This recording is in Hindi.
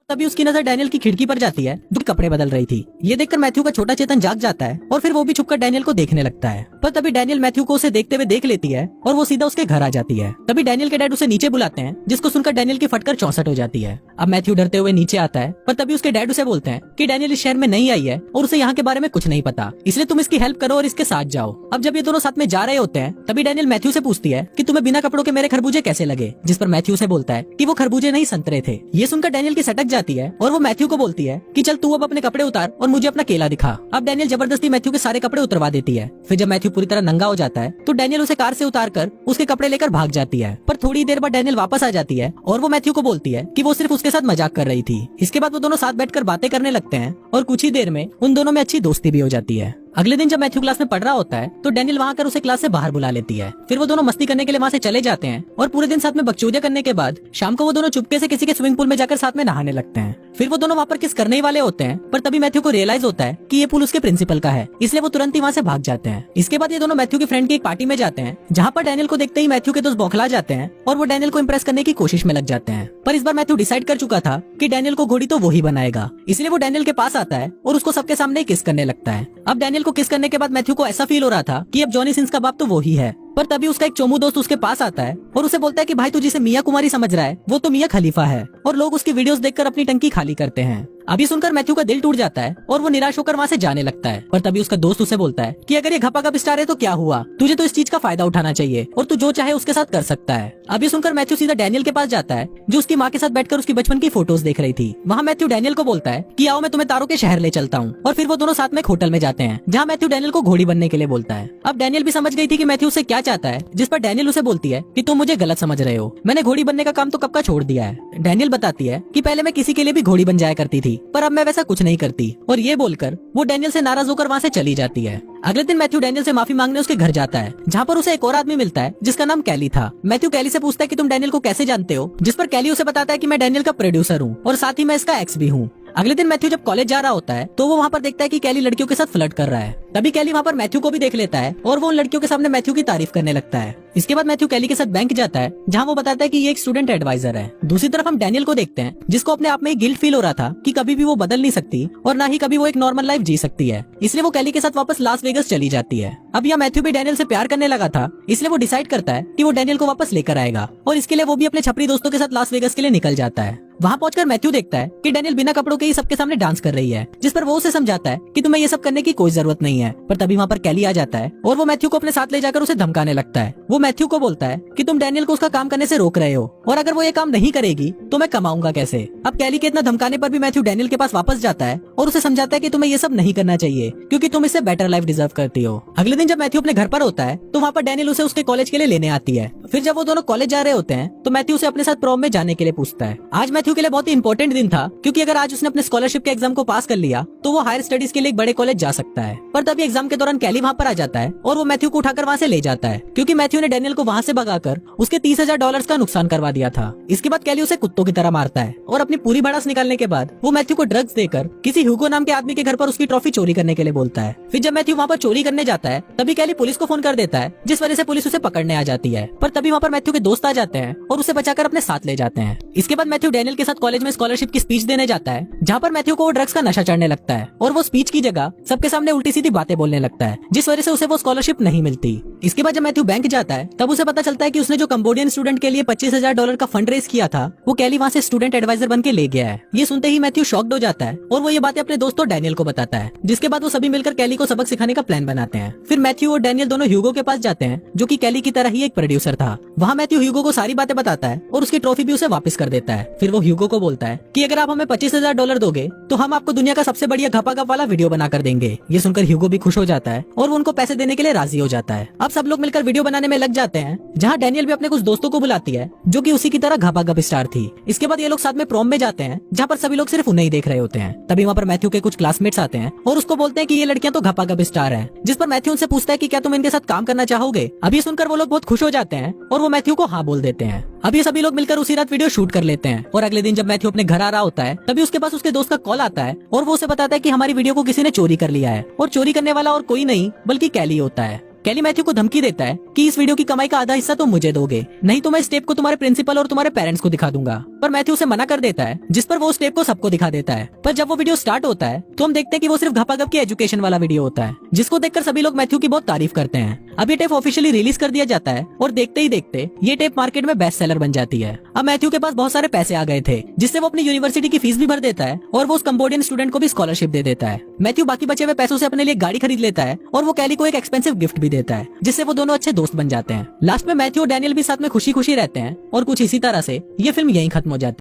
तभी उसकी नजर डैनियल की खिड़की पर जाती है जो कपड़े बदल रही थी। ये देखकर मैथ्यू का छोटा चेतन जाग जाता है और फिर वो भी छुपकर डैनियल को देखने लगता है। पर तभी डैनियल मैथ्यू को उसे देखते हुए देख लेती है और वो सीधा उसके घर आ जाती है। तभी डैनियल के डैड उसे नीचे बुलाते हैं, जिसको सुनकर डैनियल की फटकर 64 हो जाती है। अब मैथ्यू डरते हुए नीचे आता है, पर तभी उसके डैड उसे बोलते हैं कि डैनियल इस शहर में नहीं आई है और उसे यहाँ के बारे में कुछ नहीं पता, इसलिए तुम इसकी हेल्प करो और इसके साथ जाओ। अब जब ये दोनों साथ में जा रहे होते हैं तभी डैनियल मैथ्यू से पूछती है कि तुम्हें बिना कपड़ों के मेरे खरबूजे कैसे लगे, जिस पर मैथ्यू से बोलता है कि वो खरबूजे नहीं संतरे थे। ये सुनकर डैनियल की सटक जाती है और वो मैथ्यू को बोलती है कि चल तू अब अपने कपड़े उतार और मुझे अपना केला दिखा। अब डैनियल जबरदस्ती मैथ्यू के सारे कपड़े उतरवा देती है। फिर जब मैथ्यू पूरी तरह नंगा हो जाता है तो डैनियल उसे कार से उतार कर उसके कपड़े लेकर भाग जाती है। पर थोड़ी देर बाद डैनियल वापस आ जाती है और वो मैथ्यू को बोलती है कि वो सिर्फ उसके साथ मजाक कर रही थी। इसके बाद वो दोनों साथ बैठकर बातें करने लगते हैं और कुछ ही देर में उन दोनों में अच्छी दोस्ती भी हो जाती है। अगले दिन जब मैथ्यू क्लास में पढ़ रहा होता है तो डैनियल वहाँ कर उसे क्लास से बाहर बुला लेती है। फिर वो दोनों मस्ती करने के लिए वहाँ से चले जाते हैं और पूरे दिन साथ में बकचोदियां करने के बाद शाम को वो दोनों चुपके से किसी के स्विमिंग पूल में जाकर साथ में नहाने लगते हैं। फिर वो दोनों वहाँ पर किस करने ही वाले होते हैं, पर तभी मैथ्यू को रियलाइज होता है कि ये पूल उसके प्रिंसिपल का है, इसलिए वो तुरंत ही वहाँ से भाग जाते हैं। इसके बाद ये दोनों मैथ्यू की फ्रेंड की एक पार्टी में जाते हैं, जहाँ पर डैनियल को देखते ही मैथ्यू के दोस्त बौखला जाते हैं और वो डैनियल को इम्प्रेस करने की कोशिश में लग जाते हैं। पर इस बार मैथ्यू डिसाइड कर चुका था कि डैनियल को घोड़ी तो वो ही बनाएगा, इसलिए वो डैनियल के पास आता है और उसको सबके सामने किस करने लगता है। अब डैनियल को किस करने के बाद मैथ्यू को ऐसा फील हो रहा था कि अब जॉनी सिंस का बाप तो वो ही है। पर तभी उसका एक चोमू दोस्त उसके पास आता है और उसे बोलता है कि भाई तू जिसे मियां कुमारी समझ रहा है वो तो मियां खलीफा है और लोग उसकी वीडियोस देखकर अपनी टंकी खाली करते हैं। अभी सुनकर मैथ्यू का दिल टूट जाता है और वो निराश होकर वहाँ से जाने लगता है। पर तभी उसका दोस्त उसे बोलता है कि अगर ये घपाघप स्टार है तो क्या हुआ, तुझे तो इस चीज का फायदा उठाना चाहिए और तू जो चाहे उसके साथ कर सकता है। अभी सुनकर मैथ्यू सीधा डैनियल के पास जाता है जो उसकी माँ के साथ बैठकर उसकी बचपन की फोटोज देख रही थी। वहाँ मैथ्यू डैनियल को बोलता है कि आओ मैं तुम्हें तारों के शहर ले चलता हूँ, और फिर वो दोनों साथ में एक होटल में जाते हैं जहाँ मैथ्यू डैनियल को घोड़ी बनने के लिए बोलता है। अब डैनियल भी समझ गई थी कि मैथ्यू उसे क्या चाहता है, जिस पर डैनियल उसे बोलती है कि तुम मुझे गलत समझ रहे हो, मैंने घोड़ी बनने का काम तो कब का छोड़ दिया है। डैनियल बताती है कि पहले मैं किसी के लिए भी घोड़ी बन जाया करती थी, पर अब मैं वैसा कुछ नहीं करती, और ये बोलकर वो डैनियल से नाराज होकर वहाँ से चली जाती है। अगले दिन मैथ्यू डैनियल से माफी मांगने उसके घर जाता है, जहाँ पर उसे एक और आदमी मिलता है जिसका नाम कैली था। मैथ्यू कैली से पूछता है कि तुम डैनियल को कैसे जानते हो, जिस पर कैली उसे बताता है कि मैं डैनियल का प्रोड्यूसर हूँ और साथ ही मैं इसका एक्स भी हूँ। अगले दिन मैथ्यू जब कॉलेज जा रहा होता है तो वो वहाँ पर देखता है कि कैली लड़कियों के साथ फ्लर्ट कर रहा है। तभी कैली वहाँ पर मैथ्यू को भी देख लेता है और वो उन लड़कियों के सामने मैथ्यू की तारीफ करने लगता है। इसके बाद मैथ्यू कैली के साथ बैंक जाता है, जहाँ वो बताता है कि ये एक स्टूडेंट एडवाइजर है। दूसरी तरफ हम डैनियल को देखते हैं, जिसको अपने आप में गिल्ट फील हो रहा था कि कभी भी वो बदल नहीं सकती और ना ही कभी वो एक नॉर्मल लाइफ जी सकती है, इसलिए वो कैली के साथ वापस लास वेगस चली जाती है। अब यहाँ मैथ्यू भी डैनियल से प्यार करने लगा था, इसलिए वो डिसाइड करता है कि वो डैनियल को वापस लेकर आएगा और इसके लिए वो भी अपने छपरी दोस्तों के साथ लास वेगस के लिए निकल जाता है। वहाँ पहुंचकर मैथ्यू देखता है कि डैनियल बिना कपड़ों के ही सबके सामने डांस कर रही है, जिस पर वो उसे समझाता है कि तुम्हें ये सब करने की कोई जरूरत नहीं है। पर तभी वहाँ पर कैली आ जाता है और वो मैथ्यू को अपने साथ ले जाकर उसे धमकाने लगता है। वो मैथ्यू को बोलता है कि तुम डैनियल को उसका काम करने से रोक रहे हो और अगर वो ये काम नहीं करेगी तो मैं कमाऊंगा कैसे। अब कैली के इतना धमकाने पर भी मैथ्यू डैनियल के पास वापस जाता है और उसे समझाता है कि तुम्हें ये सब नहीं करना चाहिए क्योंकि तुम इससे बेटर लाइफ डिजर्व करती हो। अगले दिन जब मैथ्यू अपने घर पर होता है तो वहाँ पर डैनियल उसे उसके कॉलेज के लिए लेने आती है। फिर जब वो दोनों कॉलेज जा रहे होते हैं तो मैथ्यू उसे अपने साथ प्रॉम में जाने के लिए पूछता है। आज मैथ्यू के लिए बहुत ही इंपॉर्टेंट दिन था, क्योंकि अगर आज उसने अपने स्कॉलरशिप के एग्जाम को पास कर लिया तो वो हायर स्टडीज के लिए एक बड़े कॉलेज जा सकता है। पर तभी एग्जाम के दौरान कैली वहाँ पर आ जाता है और वो मैथ्यू को उठाकर वहाँ से ले जाता है, क्योंकि मैथ्यू ने डैनियल को वहाँ से भगाकर उसके $30,000 का नुकसान करवा दिया था। इसके बाद कैली उसे कुत्तों की तरह मारता है और अपनी पूरी भड़ास निकालने के बाद वो मैथ्यू को ड्रग्स देकर किसी ह्यूगो नाम के आदमी के घर पर उसकी ट्रॉफी चोरी करने के लिए बोलता है। फिर जब मैथ्यू वहाँ पर चोरी करने जाता है तभी कैली पुलिस को फोन कर देता है, जिस वजह से पुलिस उसे पकड़ने आ जाती है। पर तभी वहाँ पर मैथ्यू के दोस्त आ जाते हैं और उसे बचाकर अपने साथ ले जाते हैं। इसके बाद मैथ्यू डैनियल के साथ कॉलेज में स्कॉलरशिप की स्पीच देने जाता है, जहाँ पर मैथ्यू को वो ड्रग्स का नशा चढ़ने लगता है और वो स्पीच की जगह सबके सामने उल्टी सीधी बातें बोलने लगता है, जिस वजह से उसे वो स्कॉलरशिप नहीं मिलती। इसके बाद जब मैथ्यू बैंक जाता है तब उसे पता चलता है कि उसने जो कंबोडियन स्टूडेंट के लिए $25,000 का फंड रेज किया था वो कैली वहाँ से स्टूडेंट एडवाइजर बन के ले गया है। ये सुनते ही मैथ्यू शॉक्ड हो जाता है और वो ये बातें अपने दोस्तों डैनियल को बताता है, जिसके बाद वो सभी मिलकर कैली को सबक सिखाने का प्लान बनाते हैं। फिर मैथ्यू और डैनियल दोनों ह्यूगो के पास जाते हैं, जो कि कैली की तरह ही एक प्रोड्यूसर था। वहाँ मैथ्यू ह्यूगो को सारी बातें बताता है और उसकी ट्रॉफी भी उसे वापस कर देता है। फिर वो ह्यूगो को बोलता है कि अगर आप हमें $25,000 दोगे तो हम आपको दुनिया का सबसे बढ़िया घपाघप वाला वीडियो बनाकर देंगे। ये सुनकर ह्यूगो भी खुश हो जाता है और वो उनको पैसे देने के लिए राजी हो जाता है। अब सब लोग मिलकर वीडियो बनाने में लग जाते हैं, जहाँ डैनियल भी अपने कुछ दोस्तों को बुलाती है जो कि उसी की तरह घपाघप स्टार थी। इसके बाद ये लोग साथ में प्रॉम में जाते हैं, जहाँ पर सभी लोग सिर्फ उन्हें ही देख रहे होते हैं। तभी वहाँ पर मैथ्यू के कुछ क्लासमेट्स आते हैं और उसको बोलते हैं कि ये लड़कियां तो घपाघप स्टार हैं, जिस पर मैथ्यू उनसे पूछता है कि क्या तुम इनके साथ काम करना चाहोगे। अभी सुनकर वो लोग बहुत खुश हो जाते हैं और वो मैथ्यू को हाँ बोल देते हैं। अब ये सभी लोग मिलकर उसी रात वीडियो शूट कर लेते हैं और अगले दिन जब मैथ्यू अपने घर आ रहा होता है तभी उसके पास उसके दोस्त का कॉल आता है और वो उसे बताता है कि हमारी वीडियो को किसी ने चोरी कर लिया है और चोरी करने वाला और कोई नहीं बल्कि कैली होता है। कैली मैथ्यू को धमकी देता है कि इस वीडियो की कमाई का आधा हिस्सा तो मुझे दोगे, नहीं तो मैं इस टेप को तुम्हारे प्रिंसिपल और तुम्हारे पेरेंट्स को दिखा दूंगा। पर मैथ्यू उसे मना कर देता है, जिस पर वो उस टेप को सबको दिखा देता है। पर जब वो वीडियो स्टार्ट होता है तो हम देखते हैं कि वो सिर्फ घपाघप की एजुकेशन वाला वीडियो होता है, जिसको देखकर सभी लोग मैथ्यू की बहुत तारीफ करते हैं। अब ये टेप ऑफिशियली रिलीज कर दिया जाता है और देखते ही देखते ये टेप मार्केट में बेस्ट सेलर बन जाती है। अब मैथ्यू के पास बहुत सारे पैसे आ गए थे, जिससे वो अपनी यूनिवर्सिटी की फीस भी भर देता है और वो उस कंबोडियन स्टूडेंट को भी स्कॉलरशिप दे देता है। मैथ्यू बाकी बचे हुए पैसों से अपने लिए गाड़ी खरीद लेता है और वो कैली को एक एक्सपेंसिव गिफ्ट भी देता है, जिससे वो दोनों अच्छे दोस्त बन जाते हैं। लास्ट में मैथ्यू और डैनियल भी साथ में खुशी खुशी रहते हैं और कुछ इसी तरह से ये फिल्म यहीं खत्म हो जाती है।